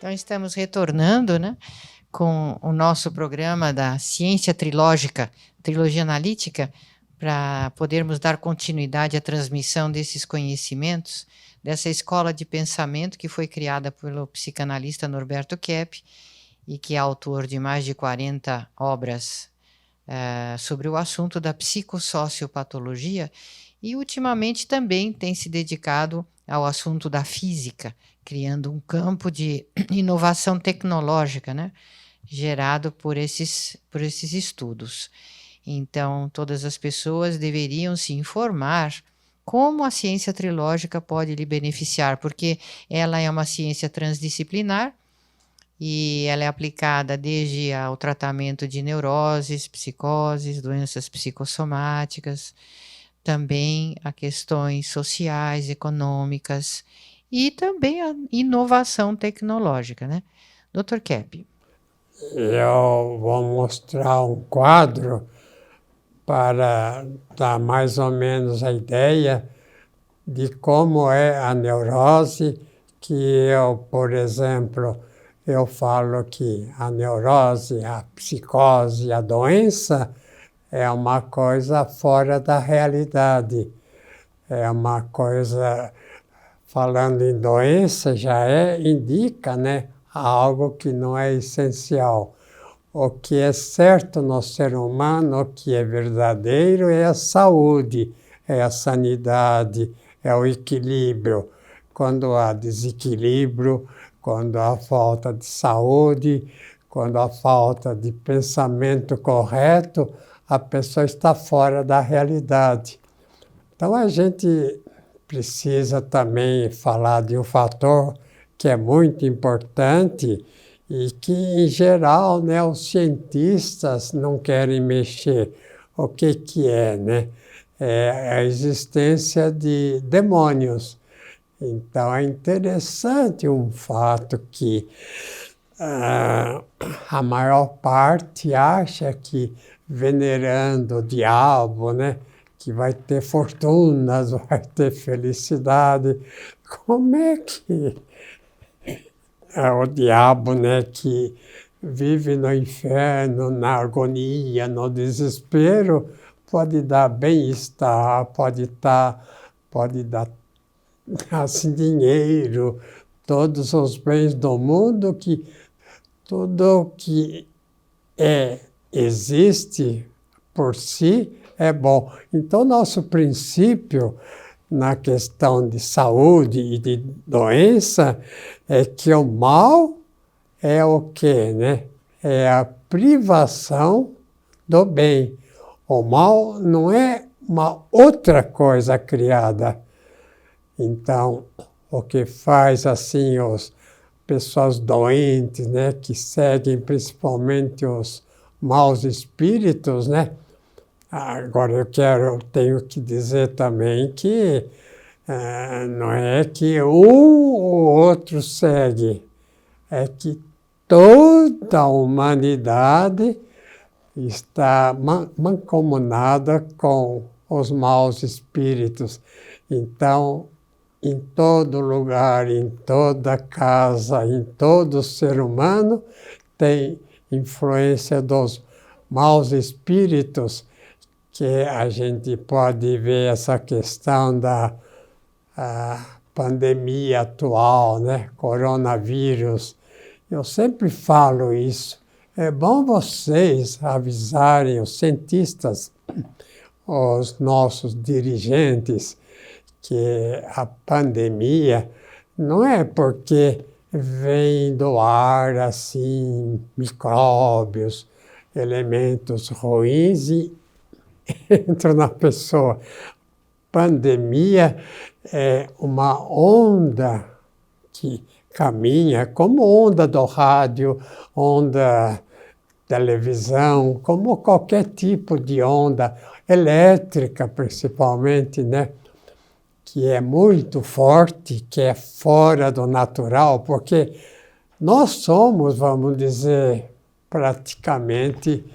Então, estamos retornando, né, com o nosso programa da Ciência Trilógica, Trilogia Analítica, para podermos dar continuidade à transmissão desses conhecimentos, dessa escola de pensamento que foi criada pelo psicanalista Norberto Kepp e que é autor de mais de 40 obras sobre o assunto da psicossociopatologia e ultimamente também tem se dedicado ao assunto da física, criando um campo de inovação tecnológica, né, gerado por esses estudos. Então, todas as pessoas deveriam se informar como a ciência trilógica pode lhe beneficiar, porque ela é uma ciência transdisciplinar e ela é aplicada desde ao tratamento de neuroses, psicoses, doenças psicossomáticas, também a questões sociais, econômicas e também a inovação tecnológica, né? Dr. Kepp. Eu vou mostrar um quadro para dar mais ou menos a ideia de como é a neurose, que eu, por exemplo, eu falo que a neurose, a psicose, a doença é uma coisa fora da realidade. É uma coisa, falando em doença, indica, né, algo que não é essencial. O que é certo no ser humano, o que é verdadeiro é a saúde, é a sanidade, é o equilíbrio. Quando há desequilíbrio, quando há falta de saúde, quando há falta de pensamento correto, a pessoa está fora da realidade. Então a gente precisa também falar de um fator que é muito importante e que, em geral, né, os cientistas não querem mexer. O que é, né? É a existência de demônios. Então, é interessante um fato que a maior parte acha que, venerando o diabo, né, que vai ter fortunas, vai ter felicidade. Como é que o diabo, né, que vive no inferno, na agonia, no desespero, pode dar bem-estar, pode dar assim, dinheiro, todos os bens do mundo, que tudo que existe por si é bom. Então, nosso princípio na questão de saúde e de doença é que o mal é o quê, né? É a privação do bem. O mal não é uma outra coisa criada. Então, o que faz assim os pessoas doentes, né, que seguem principalmente os maus espíritos, né? Agora tenho que dizer também que não é que um ou outro segue, é que toda a humanidade está mancomunada com os maus espíritos. Então, em todo lugar, em toda casa, em todo ser humano, tem influência dos maus espíritos, que a gente pode ver essa questão da pandemia atual, né? Coronavírus. Eu sempre falo isso. É bom vocês avisarem os cientistas, os nossos dirigentes, que a pandemia não é porque vem do ar assim micróbios, elementos ruins e entram na pessoa. Pandemia é uma onda que caminha como onda do rádio, onda televisão, como qualquer tipo de onda elétrica, principalmente, né? Que é muito forte, que é fora do natural, porque nós somos, vamos dizer, praticamente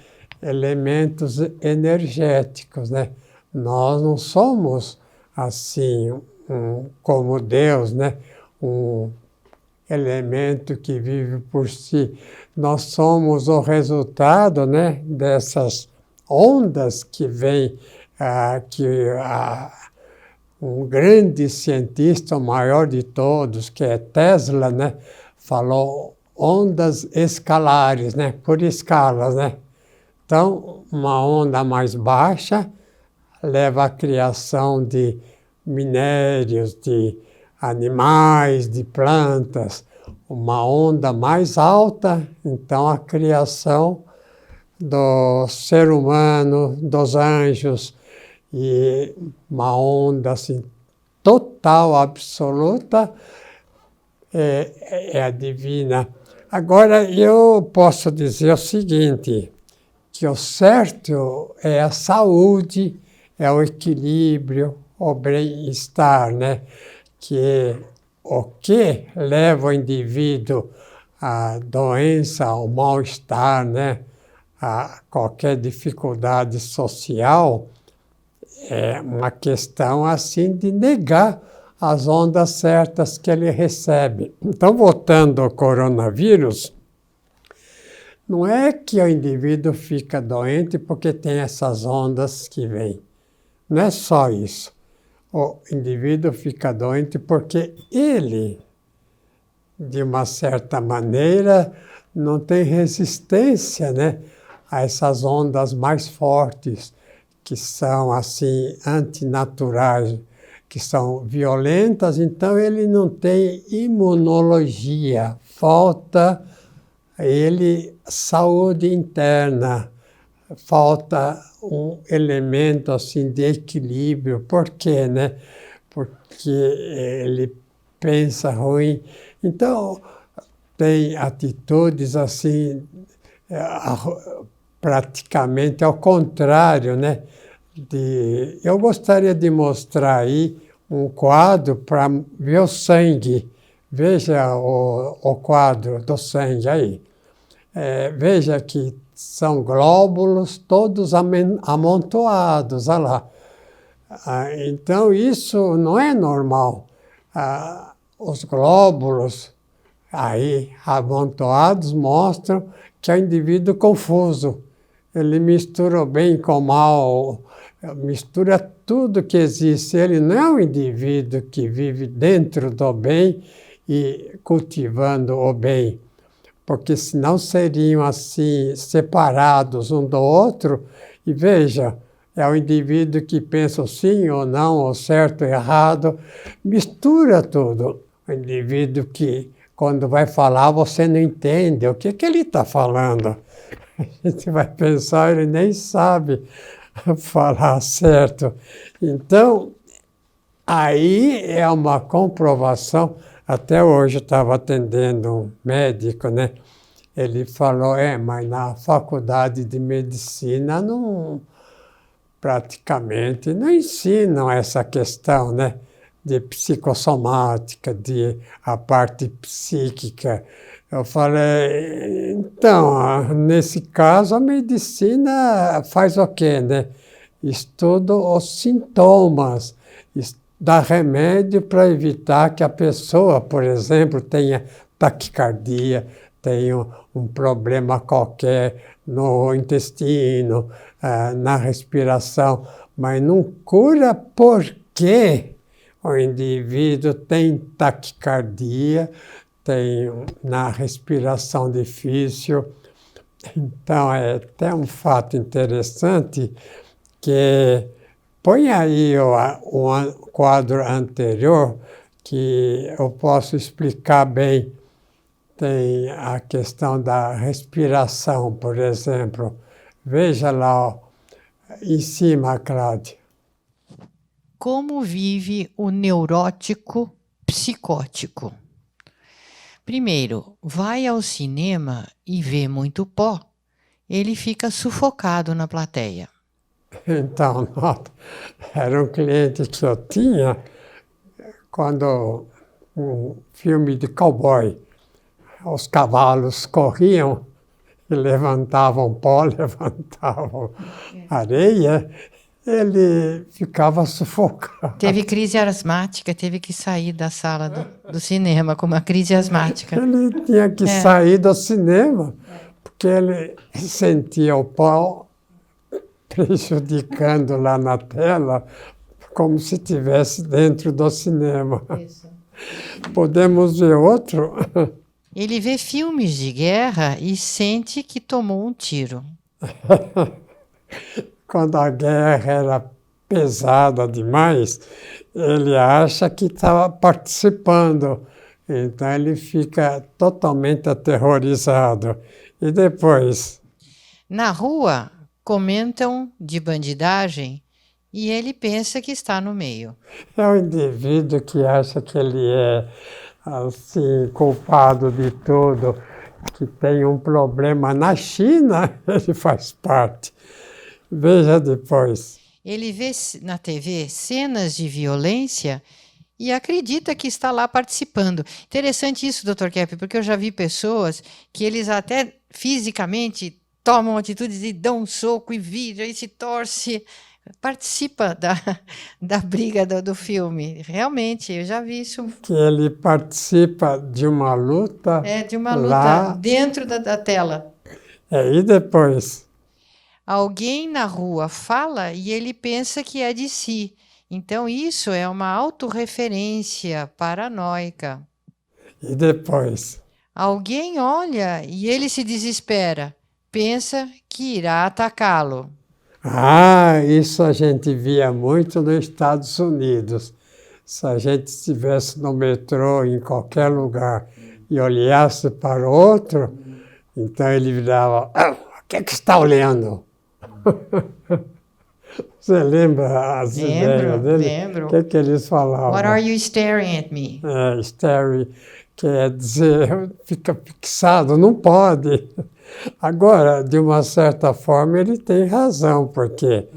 elementos energéticos, né? Nós não somos assim como Deus, né? Um elemento que vive por si. Nós somos o resultado, né, dessas ondas que vêm, um grande cientista, o maior de todos, que é Tesla, né, falou ondas escalares, né, por escalas, né. Então, uma onda mais baixa leva à criação de minérios, de animais, de plantas. Uma onda mais alta, então a criação do ser humano, dos anjos, e uma onda assim, total, absoluta, é a divina. Agora, eu posso dizer o seguinte, que o certo é a saúde, é o equilíbrio, o bem-estar, né? Que o que leva o indivíduo à doença, ao mal-estar, né? A qualquer dificuldade social, é uma questão assim de negar as ondas certas que ele recebe. Então, voltando ao coronavírus, não é que o indivíduo fica doente porque tem essas ondas que vêm. Não é só isso. O indivíduo fica doente porque ele, de uma certa maneira, não tem resistência, né, a essas ondas mais fortes, que são assim antinaturais, que são violentas, então ele não tem imunologia, falta a ele saúde interna, falta um elemento assim de equilíbrio. Por quê, né? Porque ele pensa ruim. Então, tem atitudes assim, praticamente ao contrário, né? Eu gostaria de mostrar aí um quadro para ver o sangue. Veja o quadro do sangue aí. Veja que são glóbulos todos amontoados, olha lá. Então, isso não é normal. Os glóbulos aí amontoados mostram que é um indivíduo confuso. Ele mistura o bem com o mal, mistura tudo que existe. Ele não é um indivíduo que vive dentro do bem e cultivando o bem, porque senão seriam assim separados um do outro. E veja, é o indivíduo que pensa sim ou não, ou certo ou errado, mistura tudo. O indivíduo que, quando vai falar, você não entende o que ele está falando. A gente vai pensar, ele nem sabe falar certo. Então, aí é uma comprovação. Até hoje eu estava atendendo um médico, né? Ele falou, mas na faculdade de medicina praticamente não ensinam essa questão, né? De psicossomática, de a parte psíquica. Eu falei, então, nesse caso, a medicina faz o quê, né? Estuda os sintomas, dá remédio para evitar que a pessoa, por exemplo, tenha taquicardia, tenha um problema qualquer no intestino, na respiração, mas não cura porque o indivíduo tem taquicardia, tem na respiração difícil. Então, é até um fato interessante que põe aí o quadro anterior, que eu posso explicar bem. Tem a questão da respiração, por exemplo. Veja lá, ó, em cima, Cláudia. Como vive o neurótico psicótico? Primeiro, vai ao cinema e vê muito pó, ele fica sufocado na plateia. Então, nota, era um cliente que eu tinha quando um filme de cowboy, os cavalos corriam e levantavam pó, levantavam areia, ele ficava sufocado. Teve crise asmática, teve que sair da sala do cinema com uma crise asmática. Ele tinha que sair do cinema, porque ele sentia o pau prejudicando lá na tela, como se estivesse dentro do cinema. Isso. Podemos ver outro? Ele vê filmes de guerra e sente que tomou um tiro. Quando a guerra era pesada demais, ele acha que estava participando. Então ele fica totalmente aterrorizado. E depois? Na rua, comentam de bandidagem e ele pensa que está no meio. É o indivíduo que acha que ele é assim, culpado de tudo, que tem um problema na China, ele faz parte. Veja depois. Ele vê na TV cenas de violência e acredita que está lá participando. Interessante isso, Dr. Kepp, porque eu já vi pessoas que eles até fisicamente tomam atitudes e dão um soco e viram e se torce. Participa da briga do filme. Realmente, eu já vi isso. Que ele participa de uma luta. De uma luta lá, dentro da tela. E depois? Alguém na rua fala e ele pensa que é de si. Então, isso é uma autorreferência paranoica. E depois? Alguém olha e ele se desespera. Pensa que irá atacá-lo. Isso a gente via muito nos Estados Unidos. Se a gente estivesse no metrô, em qualquer lugar, e olhasse para o outro, então ele virava, o que está olhando? Você lembra as ideias dele? Lembro. O que eles falavam? What are you staring at me? Staring, quer dizer, fica fixado, não pode. Agora, de uma certa forma, ele tem razão, porque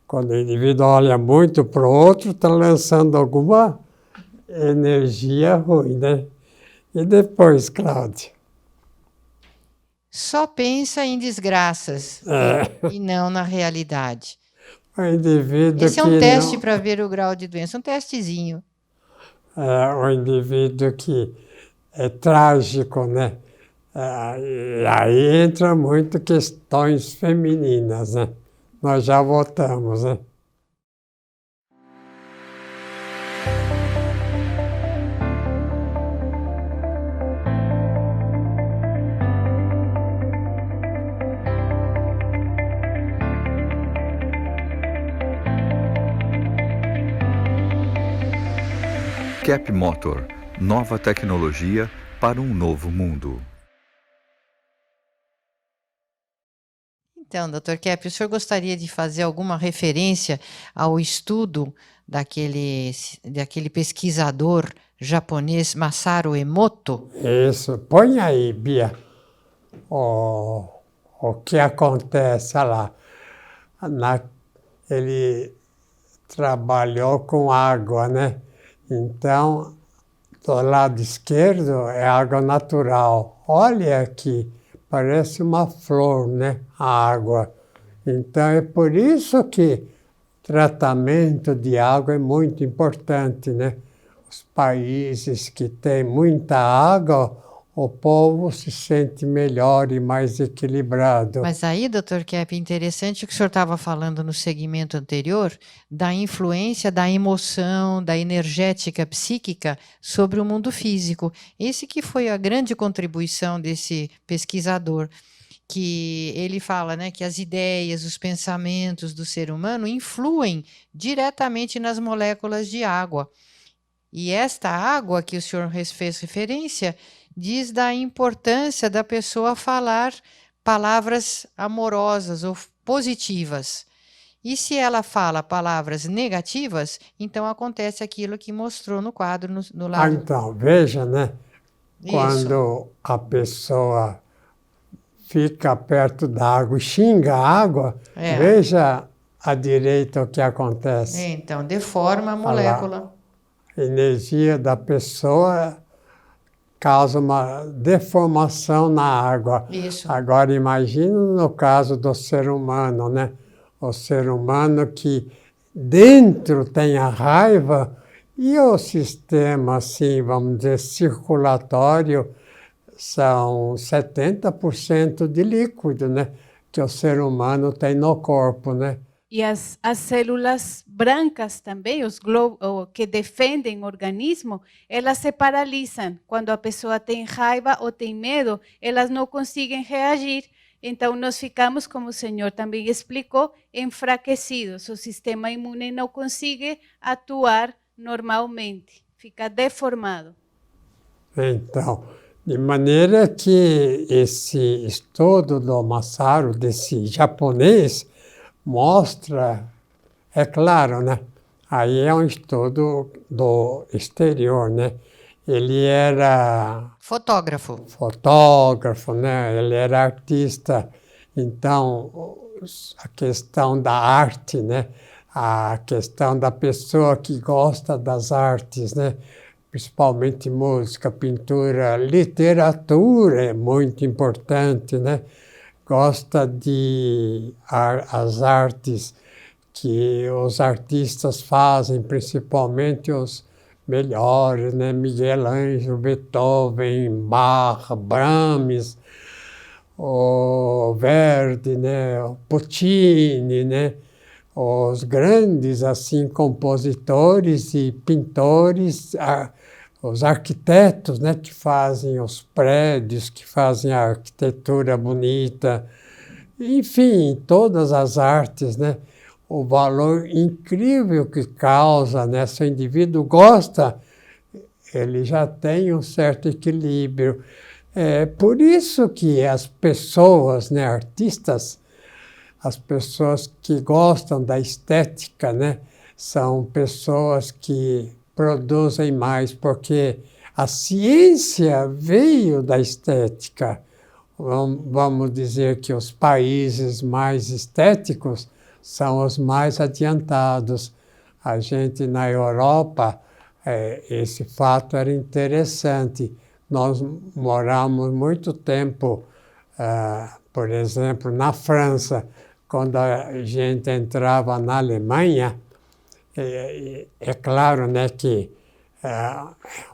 quando o indivíduo olha muito para o outro, está lançando alguma energia ruim, né? E depois, Cláudia? Só pensa em desgraças e não na realidade. O indivíduo Esse é um teste para ver o grau de doença, um testezinho. O indivíduo que é trágico, né? E aí entra muito questões femininas, né? Nós já voltamos, né? Kepp Motor, nova tecnologia para um novo mundo. Então, Dr. Kepp, o senhor gostaria de fazer alguma referência ao estudo daquele pesquisador japonês Masaru Emoto? Isso. Põe aí, Bia, o que acontece lá. Ele trabalhou com água, né? Então, do lado esquerdo é água natural. Olha aqui, parece uma flor, né? A água. Então, é por isso que tratamento de água é muito importante, né? Os países que têm muita água, o povo se sente melhor e mais equilibrado. Mas aí, Dr. Kepp, interessante o que o senhor estava falando no segmento anterior, da influência da emoção, da energética psíquica sobre o mundo físico. Esse que foi a grande contribuição desse pesquisador, que ele fala, né, que as ideias, os pensamentos do ser humano influem diretamente nas moléculas de água. E esta água que o senhor fez referência diz da importância da pessoa falar palavras amorosas ou positivas. E se ela fala palavras negativas, então acontece aquilo que mostrou no quadro no lado. Então, veja, né? Isso. Quando a pessoa fica perto da água e xinga a água, veja à direita o que acontece. Então, deforma a molécula. A energia da pessoa causa uma deformação na água. Isso. Agora, imagine no caso do ser humano, né? O ser humano que dentro tem a raiva e o sistema, assim, vamos dizer, circulatório, são 70% de líquido, né? Que o ser humano tem no corpo, né? E as células brancas também, os que defendem o organismo, elas se paralisam. Quando a pessoa tem raiva ou tem medo, elas não conseguem reagir. Então, nós ficamos, como o senhor também explicou, enfraquecidos. O sistema imune não consegue atuar normalmente, fica deformado. Então, de maneira que esse estudo do Masaru, desse japonês, mostra, é claro, né? Aí é um estudo do exterior, né? Ele era Fotógrafo. fotógrafo, né? Ele era artista. Então, a questão da arte, né? A questão da pessoa que gosta das artes, né? Principalmente música, pintura, literatura é muito importante, né? Gosta de as artes que os artistas fazem, principalmente os melhores, né? Miguel Ângelo, Beethoven, Bach, Brahms, o Verdi, né? O Puccini, né? Os grandes assim compositores e pintores, os arquitetos, né, que fazem os prédios, que fazem a arquitetura bonita, enfim, todas as artes, né, o valor incrível que causa, né, se o indivíduo gosta, ele já tem um certo equilíbrio. É por isso que as pessoas, né, artistas, as pessoas que gostam da estética, né, são pessoas que produzem mais, porque a ciência veio da estética. Vamos dizer que os países mais estéticos são os mais adiantados. A gente na Europa, esse fato era interessante. Nós moramos muito tempo, por exemplo, na França. Quando a gente entrava na Alemanha, é claro, né, que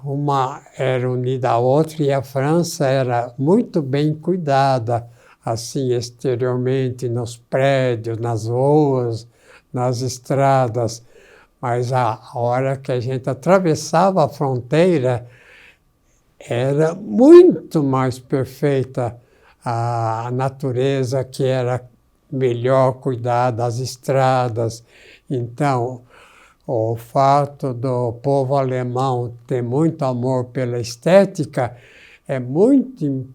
uma era unida à outra e a França era muito bem cuidada, assim, exteriormente, nos prédios, nas ruas, nas estradas. Mas a hora que a gente atravessava a fronteira, era muito mais perfeita a natureza, que era melhor cuidada, as estradas. Então, o fato do povo alemão ter muito amor pela estética é muito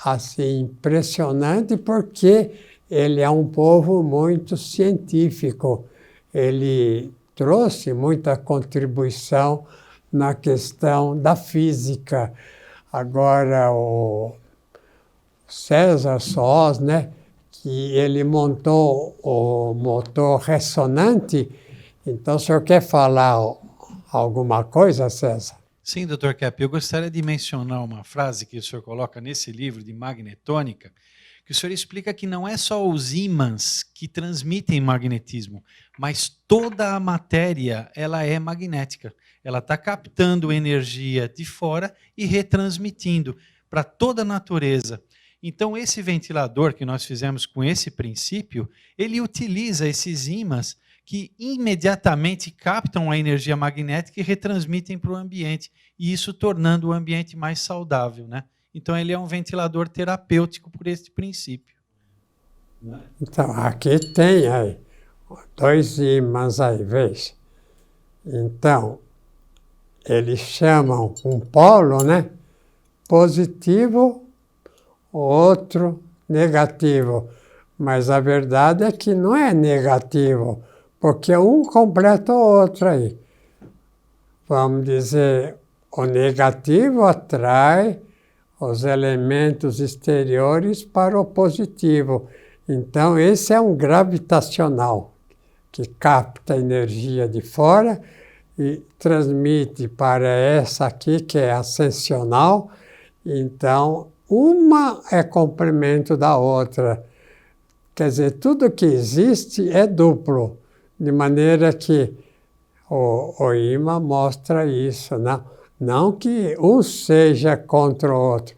assim, impressionante, porque ele é um povo muito científico. Ele trouxe muita contribuição na questão da física. Agora, o César Soos, né, que ele montou o motor ressonante. Então, o senhor quer falar alguma coisa, César? Sim, Dr. Kepp, eu gostaria de mencionar uma frase que o senhor coloca nesse livro de magnetônica, que o senhor explica que não é só os ímãs que transmitem magnetismo, mas toda a matéria ela é magnética. Ela está captando energia de fora e retransmitindo para toda a natureza. Então, esse ventilador que nós fizemos com esse princípio, ele utiliza esses ímãs que imediatamente captam a energia magnética e retransmitem para o ambiente, e isso tornando o ambiente mais saudável, né? Então, ele é um ventilador terapêutico por esse princípio. Então, aqui tem aí 2 ímãs aí, veja. Então, eles chamam um polo, né, positivo, outro negativo. Mas a verdade é que não é negativo, porque um completa o outro aí. Vamos dizer, o negativo atrai os elementos exteriores para o positivo. Então, esse é um gravitacional, que capta a energia de fora e transmite para essa aqui, que é ascensional. Então, uma é complemento da outra. Quer dizer, tudo que existe é duplo, de maneira que o imã mostra isso, não que um seja contra o outro.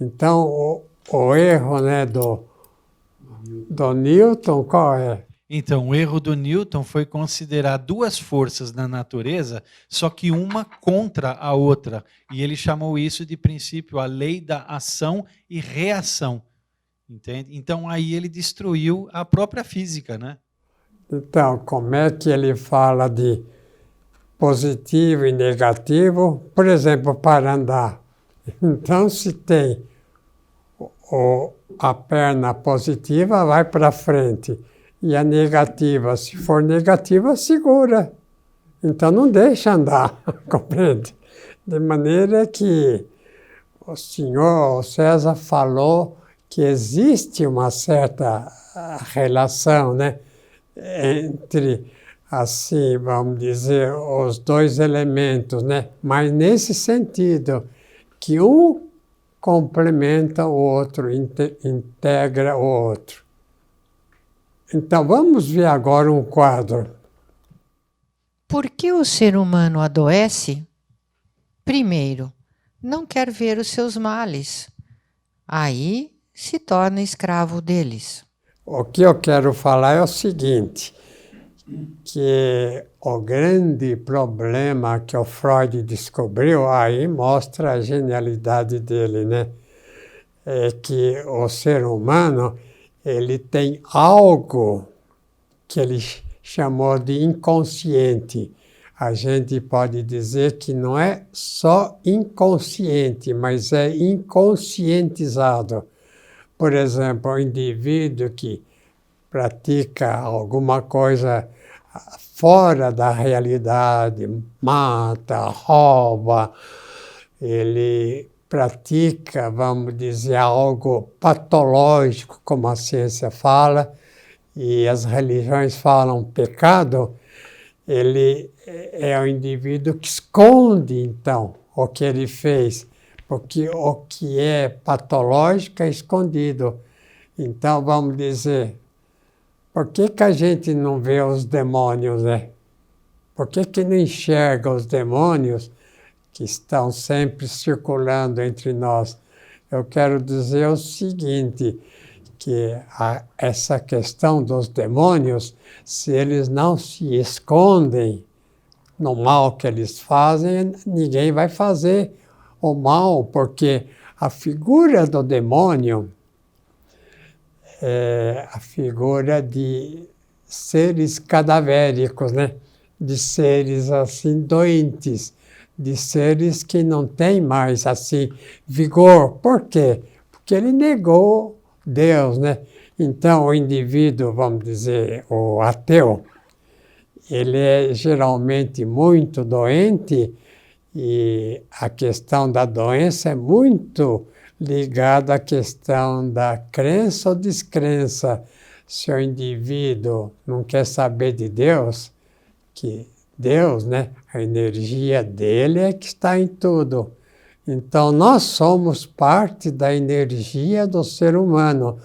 Então, o erro, né, do Newton, qual é? Então, o erro do Newton foi considerar duas forças na natureza, só que uma contra a outra. E ele chamou isso de princípio, a lei da ação e reação. Entende? Então, aí ele destruiu a própria física, né? Então, como é que ele fala de positivo e negativo? Por exemplo, para andar. Então, se tem a perna positiva, vai para frente. E a negativa, se for negativa, segura. Então não deixa andar, compreende? De maneira que o senhor César falou que existe uma certa relação, né, entre, assim, vamos dizer, os dois elementos, né? Mas nesse sentido, que um complementa o outro, integra o outro. Então, vamos ver agora um quadro. Por que o ser humano adoece? Primeiro, não quer ver os seus males. Aí se torna escravo deles. O que eu quero falar é o seguinte, que o grande problema que o Freud descobriu, aí mostra a genialidade dele, né? É que o ser humano, ele tem algo que ele chamou de inconsciente. A gente pode dizer que não é só inconsciente, mas é inconscientizado. Por exemplo, o indivíduo que pratica alguma coisa fora da realidade, mata, rouba, ele pratica, vamos dizer, algo patológico, como a ciência fala, e as religiões falam pecado, ele é um indivíduo que esconde, então, o que ele fez, porque o que é patológico é escondido. Então, vamos dizer, por que a gente não vê os demônios, né? Por que não enxerga os demônios que estão sempre circulando entre nós? Eu quero dizer o seguinte, que essa questão dos demônios, se eles não se escondem no mal que eles fazem, ninguém vai fazer o mal, porque a figura do demônio é a figura de seres cadavéricos, né? De seres assim doentes, de seres que não têm mais assim vigor. Por quê? Porque ele negou Deus, né? Então o indivíduo, vamos dizer, o ateu, ele é geralmente muito doente e a questão da doença é muito ligada à questão da crença ou descrença. Se o indivíduo não quer saber de Deus, que Deus, né, a energia dele é que está em tudo. Então, nós somos parte da energia do ser humano,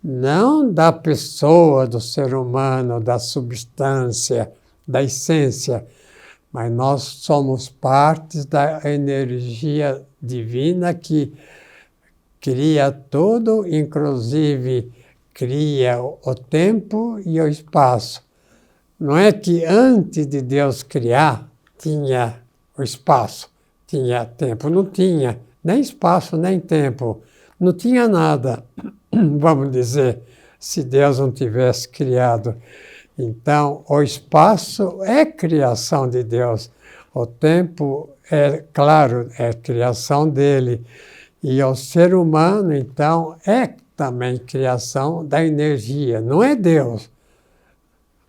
não da pessoa do ser humano, da substância, da essência, mas nós somos parte da energia divina que cria tudo, inclusive cria o tempo e o espaço. Não é que antes de Deus criar, tinha o espaço, tinha tempo. Não tinha nem espaço, nem tempo. Não tinha nada, vamos dizer, se Deus não tivesse criado. Então, o espaço é criação de Deus. O tempo, é claro, é criação dele. E o ser humano, então, é também criação da energia. Não é Deus.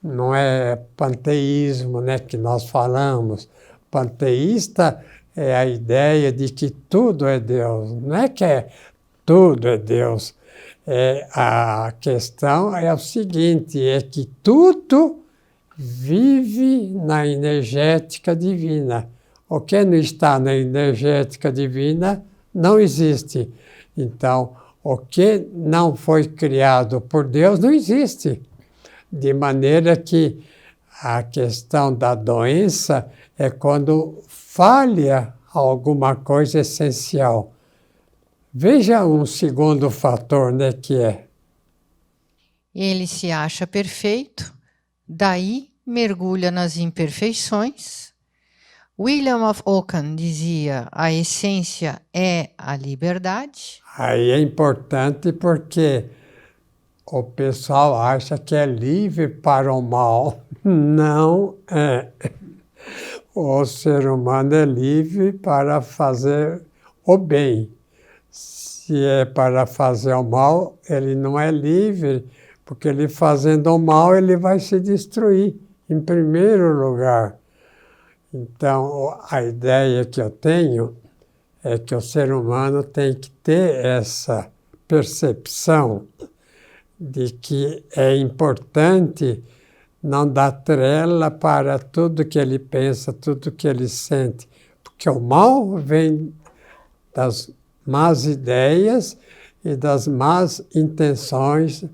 Não é panteísmo, né, que nós falamos. Panteísta é a ideia de que tudo é Deus. Não é que tudo é Deus. A questão é o seguinte, é que tudo vive na energética divina. O que não está na energética divina não existe. Então, O que não foi criado por Deus não existe. De maneira que a questão da doença é quando falha alguma coisa essencial. Veja um segundo fator, né, que é. Ele se acha perfeito, daí mergulha nas imperfeições. William of Ockham dizia: a essência é a liberdade. Aí é importante porque o pessoal acha que é livre para o mal. Não é. O ser humano é livre para fazer o bem. Se é para fazer o mal, ele não é livre, porque ele fazendo o mal, ele vai se destruir, em primeiro lugar. Então, a ideia que eu tenho é que o ser humano tem que ter essa percepção de que é importante não dar trela para tudo que ele pensa, tudo que ele sente, porque o mal vem das más ideias e das más intenções,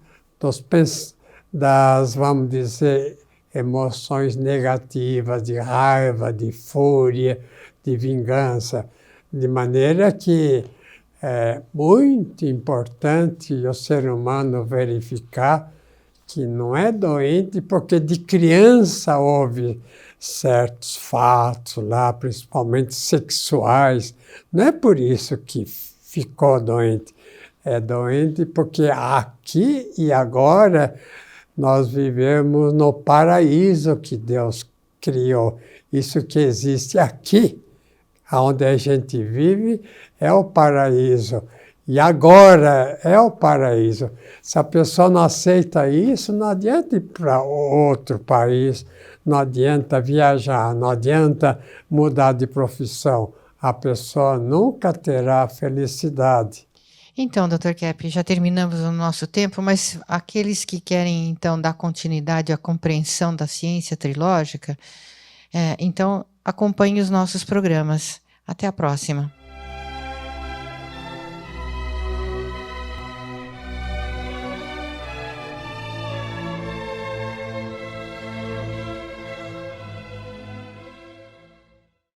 das, vamos dizer, emoções negativas, de raiva, de fúria, de vingança, de maneira que é muito importante o ser humano verificar que não é doente porque de criança houve certos fatos lá, principalmente sexuais. Não é por isso que ficou doente. É doente porque aqui e agora nós vivemos no paraíso que Deus criou. Isso que existe aqui, onde a gente vive, é o paraíso. E agora é o paraíso. Se a pessoa não aceita isso, não adianta ir para outro país, não adianta viajar, não adianta mudar de profissão. A pessoa nunca terá felicidade. Então, Dr. Kepp, já terminamos o nosso tempo, mas aqueles que querem, então, dar continuidade à compreensão da ciência trilógica, então, acompanhe os nossos programas. Até a próxima.